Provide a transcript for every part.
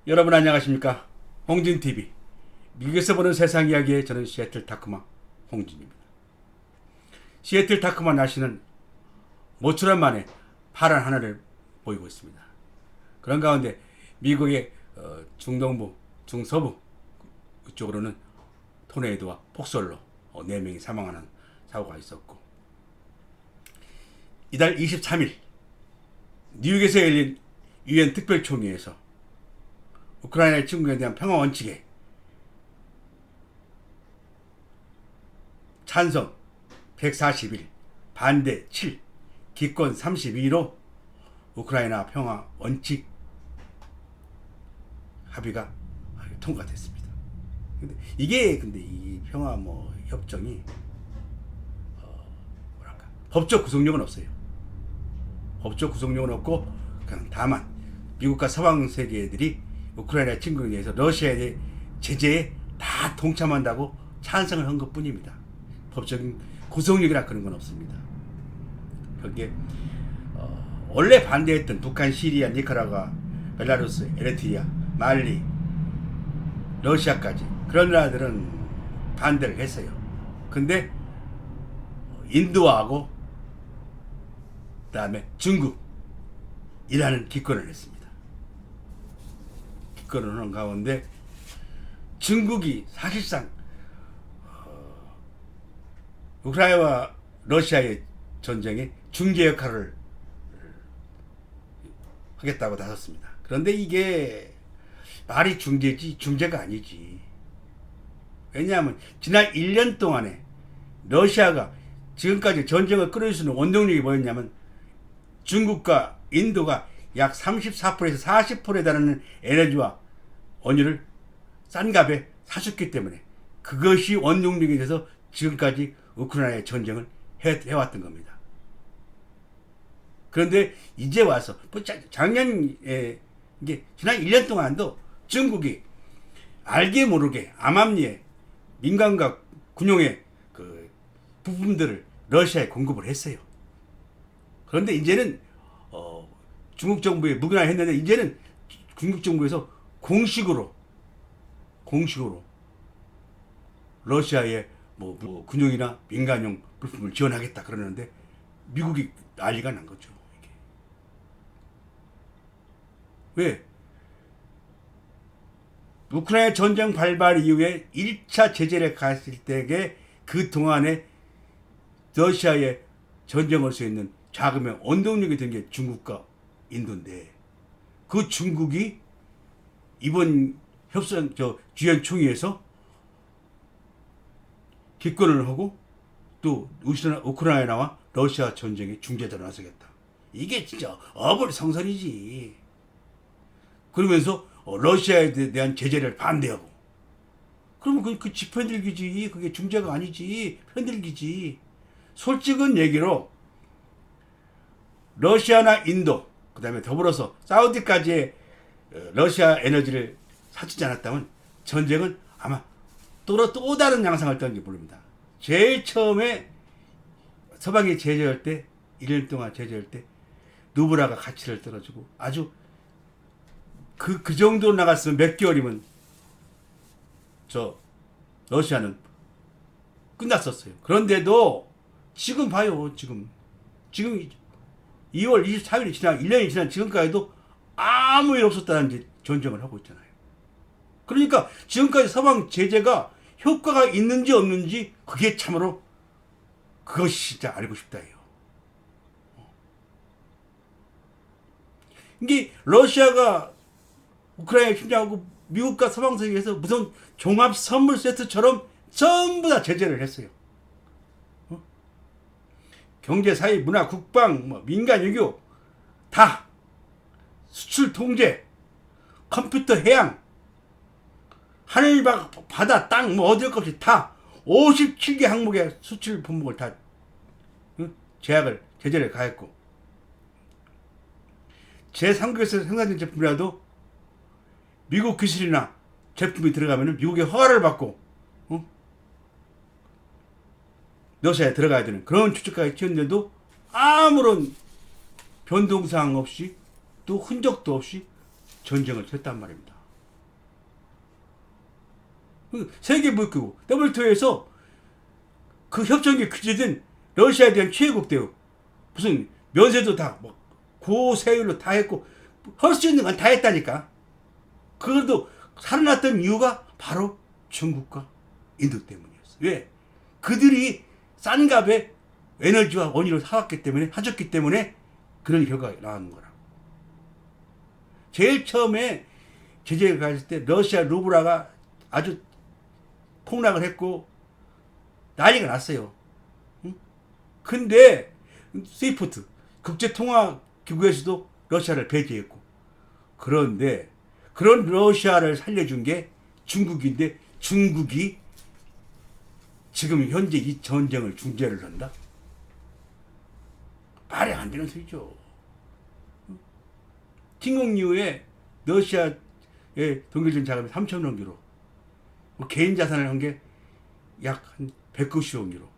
여러분 안녕하십니까? 홍진TV 미국에서 보는 세상 이야기에 저는 시애틀 타크마 홍진입니다. 시애틀 타크마 날씨는 모처럼 만에 파란 하늘을 보이고 있습니다. 그런 가운데 미국의 중동부, 중서부 그쪽으로는 토네이도와 폭설로 4명이 사망하는 사고가 있었고, 이달 23일 뉴욕에서 열린 유엔 특별총회에서 우크라이나의 침공에 대한 평화 원칙에 찬성 141, 반대 7, 기권 32로 우크라이나 평화 원칙 합의가 통과됐습니다. 근데 이 평화 협정이 법적 구속력은 없어요. 법적 구속력은 없고, 그냥 다만 미국과 서방 세계들이 우크라이나 침공에 대해서 러시아에 대해 제재에 다 동참한다고 찬성을 한 것뿐입니다. 법적인 구속력이나 그런 건 없습니다. 거기에 원래 반대했던 북한, 시리아, 니카라과, 벨라루스, 에리트리아, 말리, 러시아까지 그런 나라들은 반대를 했어요. 근데 인도하고 그다음에 중국, 이란은 기권을 했습니다. 기권을 하는 가운데 중국이 사실상 우크라이나와 러시아의 전쟁에 중재 역할을 하겠다고 나섰습니다. 그런데 이게 말이 중재지 중재가 아니지. 왜냐하면 지난 1년 동안에 러시아가 지금까지 전쟁을 끌어올 수 있는 원동력이 뭐였냐면, 중국과 인도가 약 34%에서 40%에 달하는 에너지와 원유를 싼 값에 사줬기 때문에 그것이 원동력이 돼서 지금까지 우크라이나의 전쟁을 해왔던 겁니다. 그런데 이제 와서 작년에 이게 지난 1년 동안도 중국이 알게 모르게 암암리에 민간과 군용의 그 부품들을 러시아에 공급을 했어요. 그런데 이제는 중국 정부에 묵인을 했는데, 이제는 중국 정부에서 공식으로 러시아에 군용이나 민간용 부품을 지원하겠다 그러는데, 미국이 난리가 난 거죠. 이게. 왜? 우크라이나 전쟁 발발 이후에 1차 제재를 갔을 때에 그 동안에 러시아의 전쟁을 할 수 있는 자금의 원동력이 된 게 중국과 인도인데, 그 중국이 이번 주연 총회에서 기권을 하고 또 우크라이나와 러시아 전쟁에 중재자로 나서겠다. 이게 진짜 어불성설이지. 그러면서 러시아에 대한 제재를 반대하고. 그러면 그 편들기지. 그게 중재가 아니지. 편들기지. 솔직한 얘기로 러시아나 인도, 그 다음에 더불어서 사우디까지의 러시아 에너지를 사주지 않았다면 전쟁은 아마 또 다른 양상을 떴는지 모릅니다. 제일 처음에 서방이 제재할 때, 1년 동안 제재할 때 누브라가 가치를 떨어지고 아주 그 정도로 나갔으면 몇 개월이면 러시아는 끝났었어요. 그런데도 지금 봐요. 지금 2월 24일이 지나 1년이 지난 지금까지도 아무 일 없었다는 전쟁을 하고 있잖아요. 그러니까 지금까지 서방 제재가 효과가 있는지 없는지, 그게 참으로 그것이 진짜 알고 싶다예요. 이게 러시아가 우크라이나에 침략하고 미국과 서방 세계에서 무슨 종합 선물 세트처럼 전부 다 제재를 했어요. 경제, 사회, 문화, 국방, 민간, 외교 다, 수출 통제, 컴퓨터, 해양, 하늘, 바다, 땅, 어딜 것 없이 다 57개 항목의 수출 품목을 다 제재를 가했고, 제3국에서 생산된 제품이라도 미국 기술이나 제품이 들어가면 미국의 허가를 받고 러시아에 들어가야 되는 그런 추적까지 튀었는데도 아무런 변동사항 없이 또 흔적도 없이 전쟁을 했단 말입니다. 세계 무역기구 WTO에서 그 협정에 규제된 러시아에 대한 최애국 대우, 무슨 면세도 다 뭐 고세율로 다 했고 할 수 있는 건 다 했다니까. 그것도 살아났던 이유가 바로 중국과 인도 때문이었어. 왜? 그들이 싼 값에 에너지와 원유를 사왔기 때문에, 사줬기 때문에 그런 결과가 나오는 거라. 제일 처음에 제재가 가했을 때 러시아 루블화가 아주 폭락을 했고 난리가 났어요. 응? 근데 스위프트 국제통화기구에서도 러시아를 배제했고, 그런데 그런 러시아를 살려준 게 중국인데 중국이 지금 현재 이 전쟁을 중재를 한다? 말이 안 되는 소리죠. 침공 이후에 러시아의 동결된 자금이 3천억 유로, 개인 자산을 한 게 약 한 190억 유로.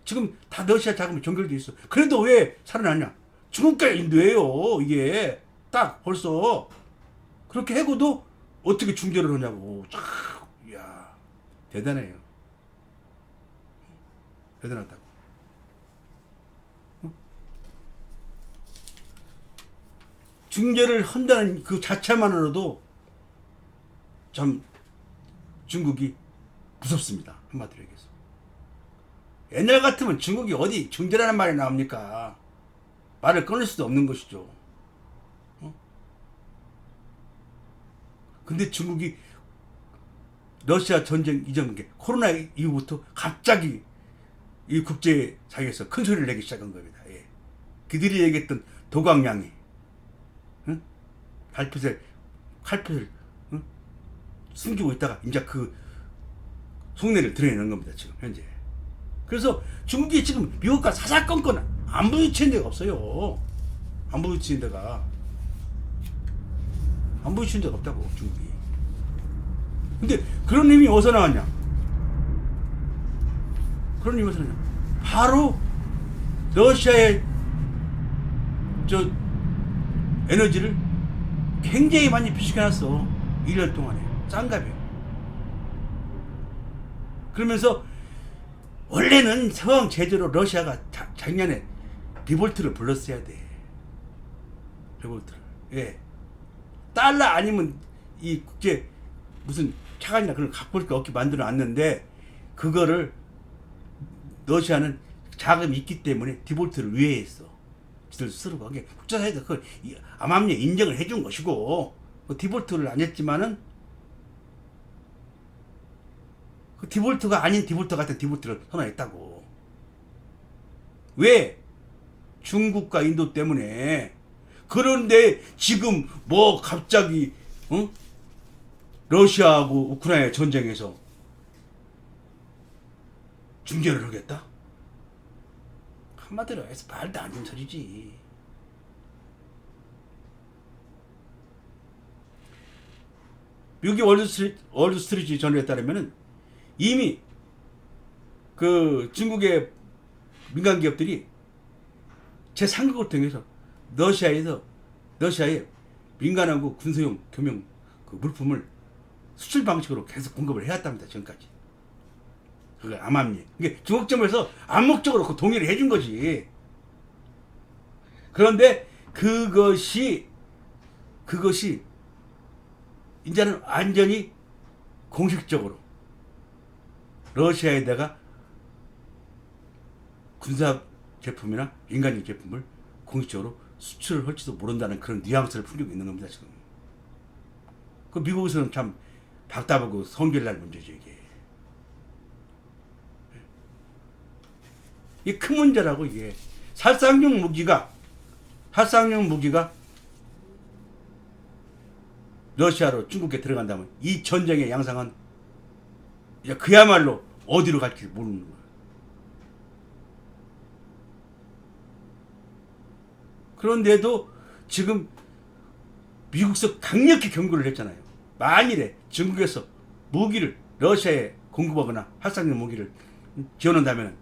지금 다 러시아 자금이 연결돼 있어. 그래도 왜 살아났냐? 중국과 인도예요. 이게 딱 벌써 그렇게 해고도 어떻게 중재를 하냐고. 참, 이야, 대단해요. 대단하다고. 중재를 한다는 그 자체만으로도 참 중국이 무섭습니다. 한마디로 얘기해서. 옛날 같으면 중국이 어디 중재라는 말이 나옵니까? 말을 끊을 수도 없는 것이죠. 근데 중국이 러시아 전쟁 이전 게 코로나 이후부터 갑자기 이 국제사회에서 큰 소리를 내기 시작한 겁니다. 예. 그들이 얘기했던 도광량이, 응? 칼핏을 응? 숨기고 있다가 이제 그 속내를 드러내는 겁니다. 지금 현재. 그래서 중국이 지금 미국과 사사건건 안 부딪히는 데가 없어요. 안 부딪히는 데가. 안 부딪히는 데가 없다고, 중국이. 근데 그런 힘이 어디서 나왔냐? 그런 힘이 어디서 나왔냐? 바로 러시아의 저 에너지를 굉장히 많이 비축해놨어. 1년 동안에. 싼 값에. 그러면서 원래는 서방 제재로 러시아가 작년에 리볼트를 불렀어야 돼. 리볼트를. 예. 달러 아니면 이 국제 무슨 차관이나 그런 갖고 올 게 없게 만들어 놨는데, 그거를 러시아는 자금이 있기 때문에 디볼트를 위해했어. 지들 스스로가. 국제사회에서 그걸 암암리에 인정을 해준 것이고, 그 디볼트를 안 했지만은 그 디볼트가 아닌 디볼트 같은 디볼트를 선언했다고. 왜? 중국과 인도 때문에. 그런데 지금 뭐 갑자기 러시아하고 우크라이나 전쟁에서 중재를 하겠다? 한마디로 해서 말도 안 되는 소리지. 미국의 월드스트리트 저널에 따르면은 이미 그 중국의 민간 기업들이 제3국을 통해서 러시아에 민간하고 군소용 교명 그 물품을 수출 방식으로 계속 공급을 해왔답니다. 지금까지. 그게 암암리. 이게 중국점에서 암묵적으로 그 동의를 해준 거지. 그런데 그것이 이제는 완전히 공식적으로 러시아에다가 군사 제품이나 민간인 제품을 공식적으로 수출을 할지도 모른다는 그런 뉘앙스를 풍기고 있는 겁니다. 지금. 그 미국에서는 참 답답하고 성질날 문제죠, 이게. 이게 큰 문제라고. 이게 살상용 무기가 러시아로 중국에 들어간다면 이 전쟁의 양상은 이제 그야말로 어디로 갈지 모르는 거예요. 그런데도 지금 미국에서 강력히 경고를 했잖아요. 만일에 중국에서 무기를 러시아에 공급하거나 살상용 무기를 지원한다면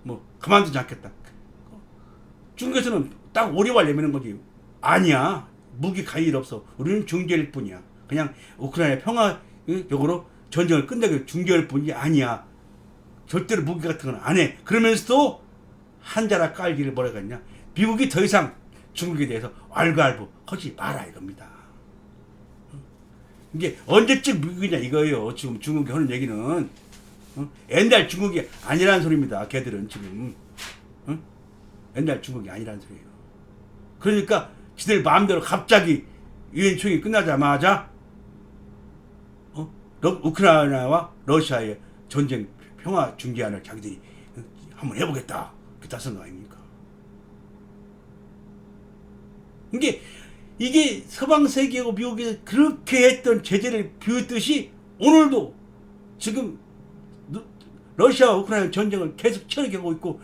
뭐 가만두지 않겠다. 중국에서는 딱 오리발 내미는 거지. 아니야. 무기 갈 일 없어. 우리는 중재일 뿐이야. 그냥 우크라이나 평화 요거로 전쟁을 끝내게 중개할 뿐이 아니야. 절대로 무기 같은 건 안 해. 그러면서도 한 자락 깔기를 뭐라고 했냐. 미국이 더 이상 중국에 대해서 왈가왈부 하지 마라 이겁니다. 이게 언제쯤 미국이냐 이거예요. 지금 중국이 하는 얘기는 옛날 중국이 아니라는 소리입니다. 걔들은 지금 옛날 중국이 아니라는 소리예요. 그러니까 지들 마음대로 갑자기 유엔 총회 끝나자마자 우크라이나와 러시아의 전쟁 평화 중재안을 자기들이 한번 해보겠다. 그렇게 따선 거 아닙니까? 이게 서방 세계하고 미국이 그렇게 했던 제재를 비웃듯이 오늘도 지금 러시아와 우크라이나 전쟁을 계속 치열하게 하고 있고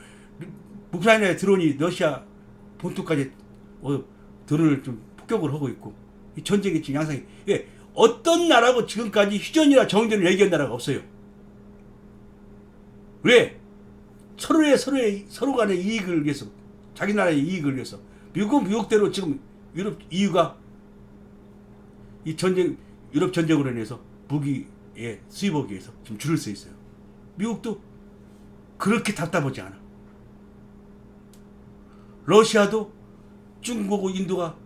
우크라이나에 드론이 러시아 본토까지 드론을 좀 폭격을 하고 있고 이 전쟁의 지금 양상이 어떤 나라고 지금까지 휴전이나 정전을 얘기한 나라가 없어요. 왜? 서로 간의 이익을 위해서 자기 나라의 이익을 위해서 미국은 미국대로 지금 유럽 EU가 이 전쟁 유럽 전쟁으로 인해서 무기의 수입하기 위해서 지금 줄을 서 있어요. 미국도 그렇게 답답하지 않아. 러시아도 중국하고 인도가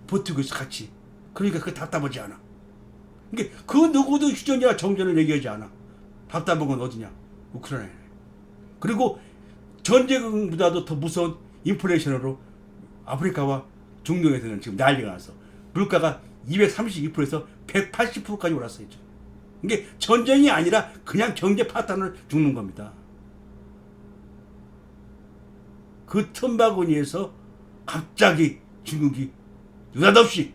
버티고 있어 같이. 그러니까 그게 답답하지 않아. 그러니까 그 누구도 휴전이나 정전을 얘기하지 않아. 답답한 건 어디냐? 우크라이나. 그리고 전쟁보다도 더 무서운 인플레이션으로 아프리카와 중동에서는 지금 난리가 나서 물가가 232%에서 180%까지 올랐어요. 이게 전쟁이 아니라 그냥 경제 파탄을 죽는 겁니다. 그 틈바구니에서 갑자기 중국이 느닷없이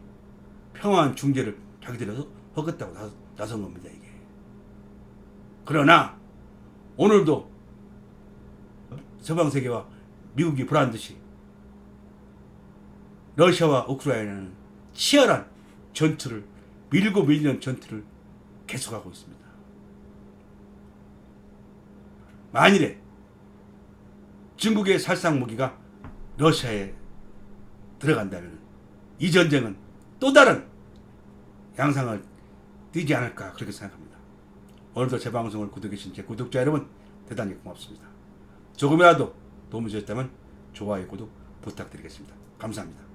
평화한 중재를 자기들이 하겠다고 나선 겁니다. 이게. 그러나 오늘도 서방세계와 미국이 보란듯이 러시아와 우크라이나는 치열한 전투를 밀고 밀리는 전투를 계속하고 있습니다. 만일에 중국의 살상 무기가 러시아에 들어간다면 이 전쟁은 또 다른 양상을 띠지 않을까 그렇게 생각합니다. 오늘도 제 방송을 구독해 주신 제 구독자 여러분 대단히 고맙습니다. 조금이라도 도움이 되셨다면 좋아요, 구독 부탁드리겠습니다. 감사합니다.